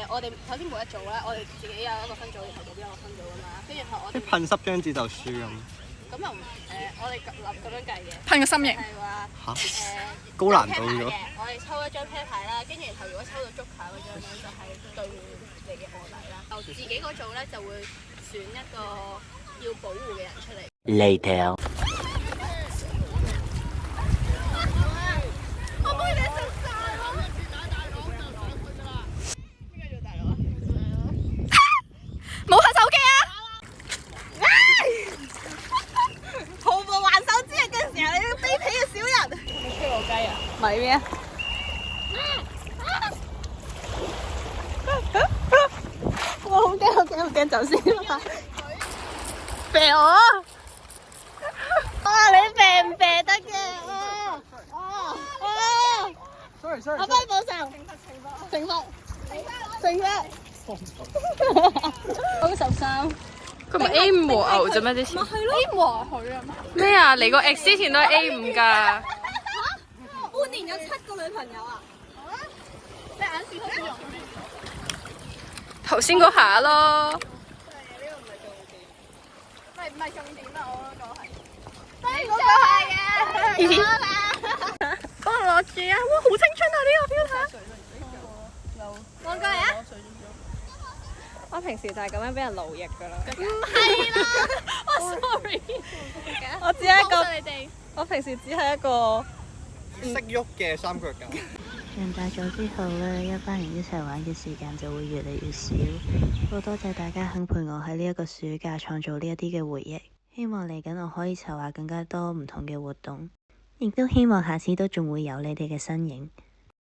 我哋首先每一組咧，我哋自己有一個分組，然後嗰邊有個分組㗎嘛。跟住後我哋即係噴濕張紙就輸咁。咁又我哋咁樣計嘅。噴個心形。係話高難度咗。我哋抽一張啤牌啦，跟住然後如果抽到捉卡嗰張咧，就係對你嘅臥底啦。就自己嗰組咧就會選一個要保護嘅人出嚟。Later。冇下手機啊！毫無還手之力嘅時候，你要卑鄙嘅小人。你吹我雞啊？咪咩？我好驚，走先啦！啤我！你啤唔啤得嘅？sorry。我幫你報仇。懲罰。93。佢咪 A 5和牛啫咩？之前。咪係咯。A 和佢啊。咩啊？你個 X 之前都係 A 5㗎。半年有7個女朋友啊！你眼屎開始用。頭先嗰下咯。唔係重點啊！我嗰個係。嗰個係嘅。幫我攞住啊！哇，好青春啊！呢個 feel 下。望過嚟啊！我平時就係咁樣俾人奴役㗎啦。唔係啦，我 sorry。我只係一個，你哋。我平時只係一個識喐嘅三腳狗。長大咗之後呢，一班人一齊玩嘅時間就會越嚟越少。好多謝大家肯陪我喺呢一個暑假創造呢一啲嘅回憶。希望嚟緊我可以籌劃更加多唔同嘅活動，亦都希望下次都仲會有你哋嘅身影。